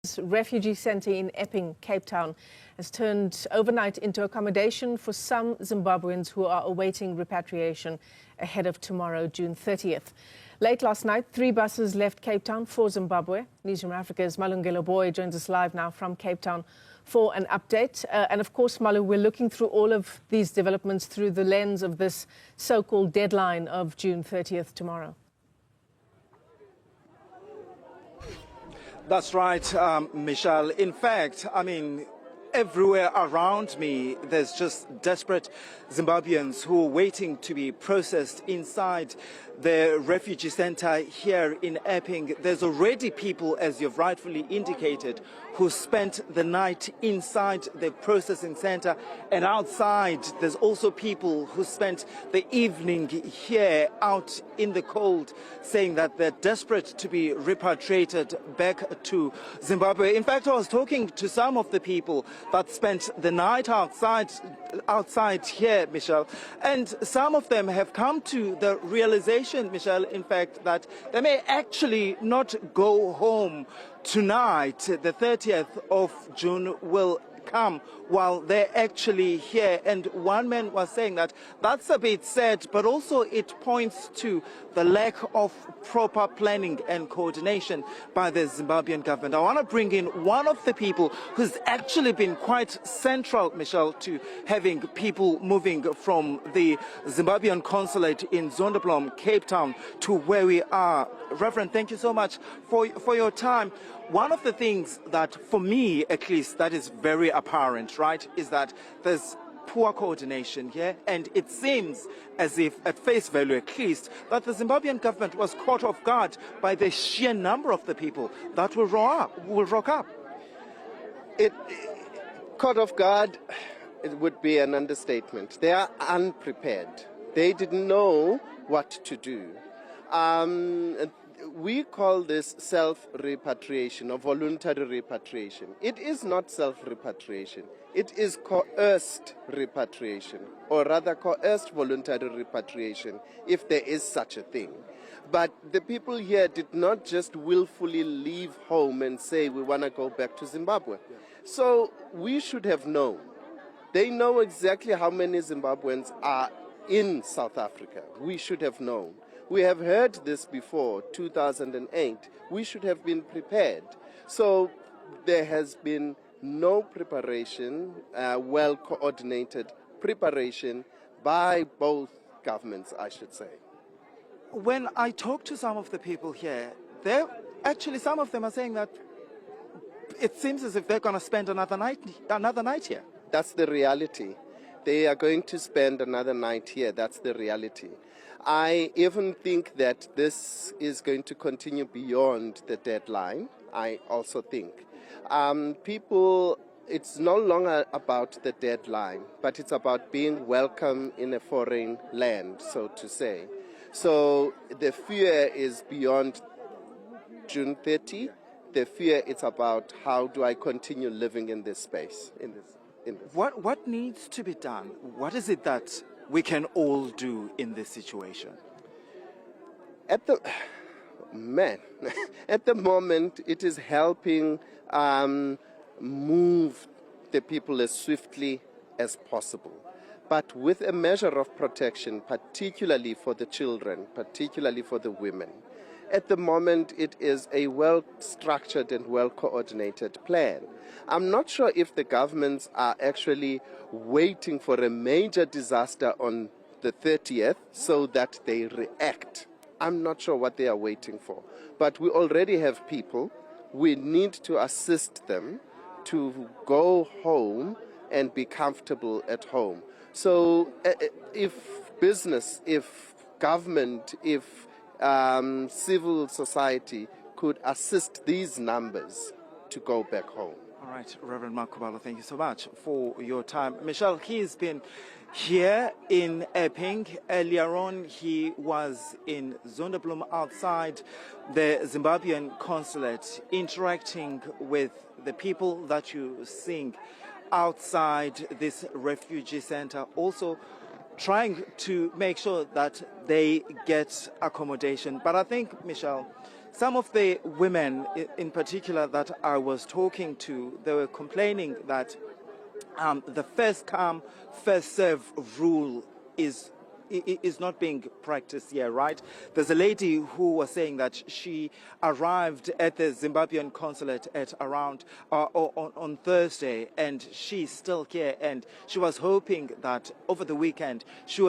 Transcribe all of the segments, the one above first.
This refugee centre in Epping, Cape Town, has turned overnight into accommodation for some Zimbabweans who are awaiting repatriation ahead of tomorrow, June 30th. Late last night, 3 buses left Cape Town for Zimbabwe. Newsroom Africa's Malungelo Boy joins us live now from Cape Town for an update. And of course, Malu, we're looking through all of these developments through the lens of this so-called deadline of June 30th tomorrow. That's right, Michelle. In fact, everywhere around me, there's just desperate Zimbabweans who are waiting to be processed inside the refugee center here in Epping. There's already people, as you've rightfully indicated, who spent the night inside the processing center, and outside there's also people who spent the evening here out in the cold, saying that they're desperate to be repatriated back to Zimbabwe. In fact, I was talking to some of the people that spent the night outside here, Michelle, and some of them have come to the realization, Michelle, in fact, that they may actually not go home tonight. The 30th of June will come while they're actually here. And one man was saying that that's a bit sad, but also it points to the lack of proper planning and coordination by the Zimbabwean government. I want to bring in one of the people who's actually been quite central, Michelle, to having people moving from the Zimbabwean consulate in Zonderblom, Cape Town, to where we are. Reverend, thank you so much for your time. One of the things that, for me at least, that is very apparent, right, is that there's poor coordination here, and it seems as if, at face value at least, that the Zimbabwean government was caught off guard by the sheer number of the people that will rock up. Caught off guard, it would be an understatement. They are unprepared. They didn't know what to do. We call this self-repatriation or voluntary repatriation. It is not self-repatriation. It is coerced repatriation, or rather coerced voluntary repatriation, if there is such a thing. But the people here did not just willfully leave home and say, we want to go back to Zimbabwe. So we should have known. They know exactly how many Zimbabweans are in South Africa. We should have known. We have heard this before, 2008. We should have been prepared. So there has been no preparation, well-coordinated preparation by both governments, I should say. When I talk to some of the people here, some of them are saying that it seems as if they're going to spend another night here. That's the reality. They are going to spend another night here. That's the reality. I even think that this is going to continue beyond the deadline. I also think. People, it's no longer about the deadline, but it's about being welcome in a foreign land, so to say. So the fear is beyond June 30. The fear is about how do I continue living in this space, in this. What needs to be done? What is it that we can all do in this situation? At the moment, it is helping move the people as swiftly as possible, but with a measure of protection, particularly for the children, particularly for the women. At the moment, it is a well-structured and well-coordinated plan. I'm not sure if the governments are actually waiting for a major disaster on the 30th so that they react. I'm not sure what they are waiting for. But we already have people. We need to assist them to go home and be comfortable at home. So if business, if government, if civil society could assist these numbers to go back home. All right, Reverend Mark Kubalo, thank you so much for your time. Michelle, he's been here in Epping. Earlier on, he was in Zonderblom outside the Zimbabwean consulate, interacting with the people that you're seeing outside this refugee center, also trying to make sure that they get accommodation. But I think, Michelle, some of the women in particular that I was talking to, they were complaining that the first come, first serve rule is not being practiced here, right? There's a lady who was saying that she arrived at the Zimbabwean consulate at around on Thursday, and she's still here, and she was hoping that over the weekend she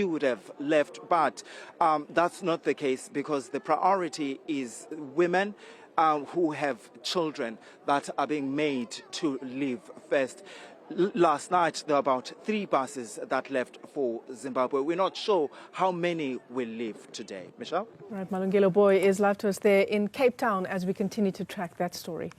would have left, but that's not the case, because the priority is women who have children that are being made to leave first. Last night, there were about 3 buses that left for Zimbabwe. We're not sure how many will leave today. Michelle? Right, Malungelo Boy is live to us there in Cape Town as we continue to track that story.